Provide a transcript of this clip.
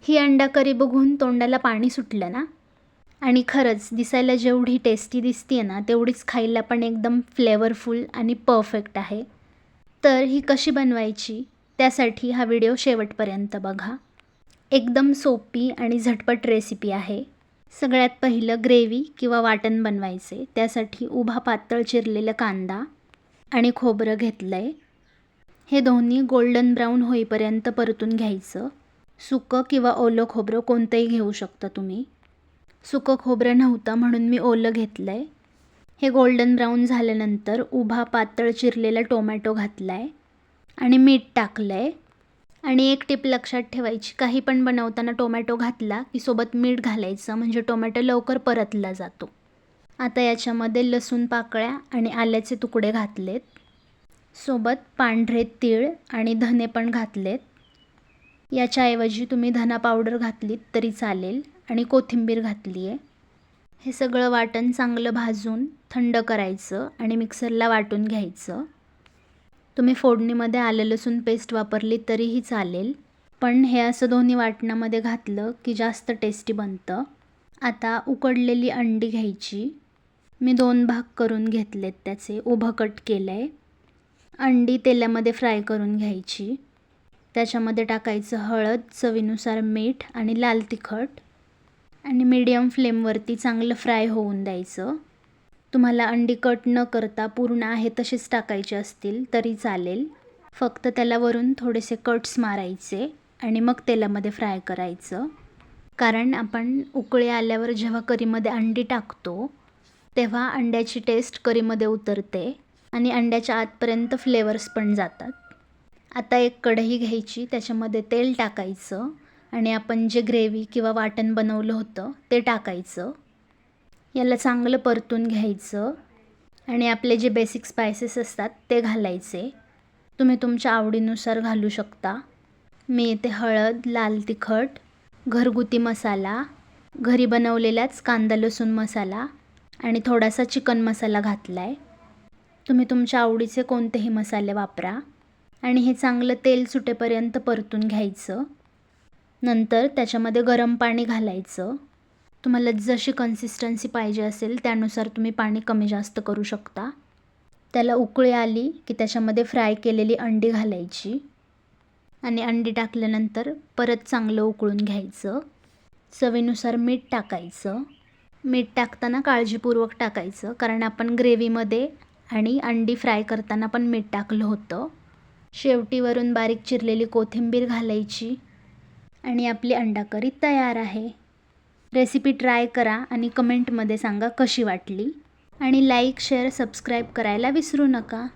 ही अंडा करी बघून तोंडाला पाणी सुटलं ना? आणि खरंच दिसायला जेवढी टेस्टी दिसते ना, तेवढीच खायला पण एकदम फ्लेवरफुल आणि परफेक्ट आहे. तर ही कशी बनवायची त्यासाठी हा व्हिडिओ शेवटपर्यंत बघा. एकदम सोपी आणि झटपट रेसिपी आहे. सगळ्यात पहिलं ग्रेव्ही किंवा वाटण बनवायचे. त्यासाठी उभा पातळ चिरलेला कांदा आणि खोबरं घेतलं आहे. हे दोन्ही गोल्डन ब्राऊन होईपर्यंत परतून घ्यायचं. सुकं किंवा ओलं खोबरं कोणतंही घेऊ शकता तुम्ही. सुकं खोबरं नव्हतं म्हणून मी ओलं घेतलं आहे. हे गोल्डन ब्राऊन झाल्यानंतर उभा पातळ चिरलेला टोमॅटो घातला आहे आणि मीठ टाकलं आहे. आणि एक टिप लक्षात ठेवायची, काही पण बनवताना टोमॅटो घातला की सोबत मीठ घालायचं, म्हणजे टोमॅटो लवकर परतला जातो. आता याच्यामध्ये लसूण पाकळ्या आणि आल्याचे तुकडे घातलेत. सोबत पांढरे तीळ आणि धने पण घातलेत. याच्याऐवजी तुम्ही धना पावडर घातलीत तरी चालेल आणि कोथिंबीर घातली आहे. हे सगळं वाटण चांगलं भाजून थंड करायचं आणि मिक्सरला वाटून घ्यायचं. तुम्ही फोडणीमध्ये आलं लसूण पेस्ट वापरली तरीही चालेल, पण हे असं दोन्ही वाटणामध्ये घातलं की जास्त टेस्टी बनतं. आता उकडलेली अंडी घ्यायची. मी 2 भाग करून घेतलेत, त्याचे उभं कट केलं आहे. अंडी तेलामध्ये फ्राय करून घ्यायची. त्याच्यामध्ये टाकायचं हळद, चवीनुसार मीठ आणि लाल तिखट आणि मीडियम फ्लेमवरती चांगलं फ्राय होऊन द्यायचं. तुम्हाला अंडी कट न करता पूर्ण आहे तसेच टाकायचे असतील तरी चालेल. फक्त त्याला वरून थोडेसे कट्स मारायचे आणि मग तेलामध्ये फ्राय करायचं. कारण आपण उकळी आल्यावर जेव्हा करीमध्ये अंडी टाकतो तेव्हा अंड्याची टेस्ट करीमध्ये उतरते आणि अंड्याच्या आतपर्यंत फ्लेवर्स पण जातात. आता एक कढई घ्यायची, त्याच्यामध्ये तेल टाकायचं आणि आपण जे ग्रेव्ही किंवा वाटण बनवलं होतं ते टाकायचं. याला चांगलं परतून घ्यायचं आणि आपले जे बेसिक स्पायसेस असतात ते घालायचे. तुम्ही तुमच्या आवडीनुसार घालू शकता. मी इथे हळद, लाल तिखट, घरगुती मसाला, घरी बनवलेलाच कांदा लसूण मसाला आणि थोडासा चिकन मसाला घातला आहे. तुम्ही तुमच्या आवडीचे कोणतेही मसाले वापरा आणि हे चांगलं तेल सुटेपर्यंत परतून घ्यायचं. नंतर त्याच्यामध्ये गरम पाणी घालायचं. तुम्हाला जशी कन्सिस्टन्सी पाहिजे असेल त्यानुसार तुम्ही पाणी कमी जास्त करू शकता. त्याला उकळी आली की त्याच्यामध्ये फ्राय केलेली अंडी घालायची आणि अंडी टाकल्यानंतर परत चांगलं उकळून घ्यायचं. चवीनुसार मीठ टाकायचं. मीठ टाकताना काळजीपूर्वक टाकायचं, कारण आपण ग्रेव्हीमध्ये आणि अंडी फ्राय करताना पण मीठ टाकलं होतं. शेवटी वरून बारीक चिरलेली कोथिंबीर घालायची आणि आपली अंडा करी तयार आहे. रेसिपी ट्राय करा आणि कमेंटमध्ये सांगा कशी वाटली. आणि लाईक, शेअर, सबस्क्राईब करायला विसरू नका.